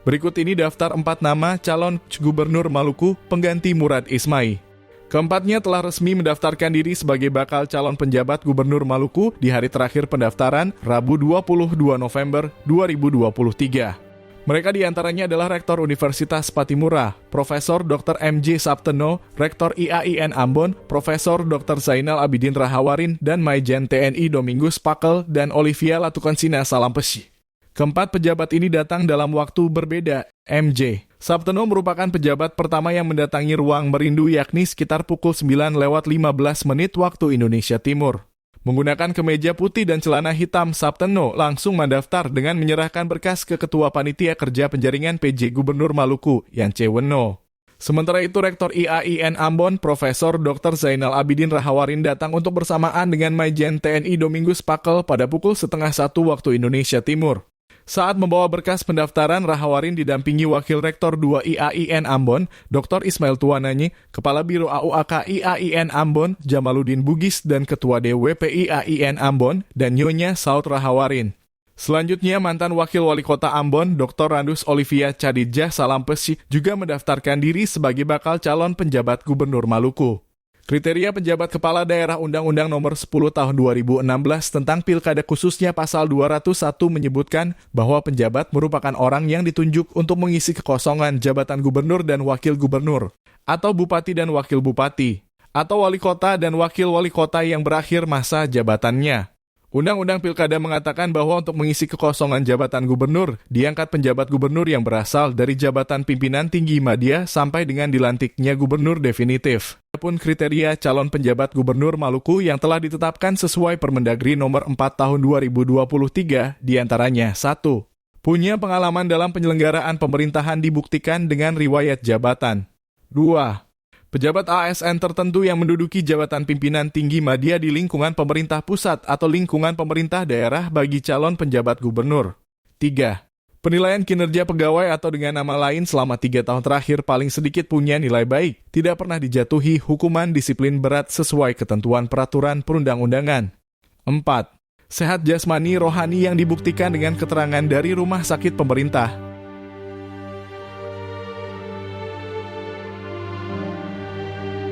Berikut ini daftar 4 nama calon Gubernur Maluku pengganti Murad Ismai. Keempatnya telah resmi mendaftarkan diri sebagai bakal calon penjabat Gubernur Maluku di hari terakhir pendaftaran Rabu 22 November 2023. Mereka diantaranya adalah Rektor Universitas Patimura, Profesor Dr. M.J. Sapteno, Rektor IAIN Ambon, Profesor Dr. Zainal Abidin Rahawarin, dan Maijen TNI Domingus Pakel dan Olivia Latukonsina Salampesi. Keempat pejabat ini datang dalam waktu berbeda. M.J. Sapteno merupakan pejabat pertama yang mendatangi ruang Merindu yakni sekitar pukul 9:15 waktu Indonesia Timur. Menggunakan kemeja putih dan celana hitam, Sapteno langsung mendaftar dengan menyerahkan berkas ke Ketua Panitia Kerja Penjaringan PJ Gubernur Maluku, Yance Weno. Sementara itu, Rektor IAIN Ambon, Profesor Dr. Zainal Abidin Rahawarin datang untuk bersamaan dengan Maijen TNI Domingus Pakel pada pukul 12:30 waktu Indonesia Timur. Saat membawa berkas pendaftaran, Rahawarin didampingi Wakil Rektor 2 IAIN Ambon, Dr. Ismail Tuananyi, Kepala Biro AUAK IAIN Ambon, Jamaluddin Bugis, dan Ketua DWP IAIN Ambon, dan Nyonya Saud Rahawarin. Selanjutnya, mantan Wakil Wali Kota Ambon, Dr. Randus Olivia Cadidjah Salampesi, juga mendaftarkan diri sebagai bakal calon penjabat Gubernur Maluku. Kriteria penjabat kepala daerah Undang-Undang Nomor 10 Tahun 2016 tentang Pilkada khususnya Pasal 201 menyebutkan bahwa penjabat merupakan orang yang ditunjuk untuk mengisi kekosongan jabatan gubernur dan wakil gubernur, atau bupati dan wakil bupati, atau wali kota dan wakil wali kota yang berakhir masa jabatannya. Undang-Undang Pilkada mengatakan bahwa untuk mengisi kekosongan jabatan gubernur, diangkat penjabat gubernur yang berasal dari jabatan pimpinan tinggi madya sampai dengan dilantiknya gubernur definitif. Adapun kriteria calon penjabat gubernur Maluku yang telah ditetapkan sesuai Permendagri nomor 4 tahun 2023, diantaranya 1. Punya pengalaman dalam penyelenggaraan pemerintahan dibuktikan dengan riwayat jabatan. 2. Pejabat ASN tertentu yang menduduki jabatan pimpinan tinggi madya di lingkungan pemerintah pusat atau lingkungan pemerintah daerah bagi calon penjabat gubernur. 3. Penilaian kinerja pegawai atau dengan nama lain selama 3 tahun terakhir paling sedikit punya nilai baik, tidak pernah dijatuhi hukuman disiplin berat sesuai ketentuan peraturan perundang-undangan. 4. Sehat jasmani rohani yang dibuktikan dengan keterangan dari rumah sakit pemerintah.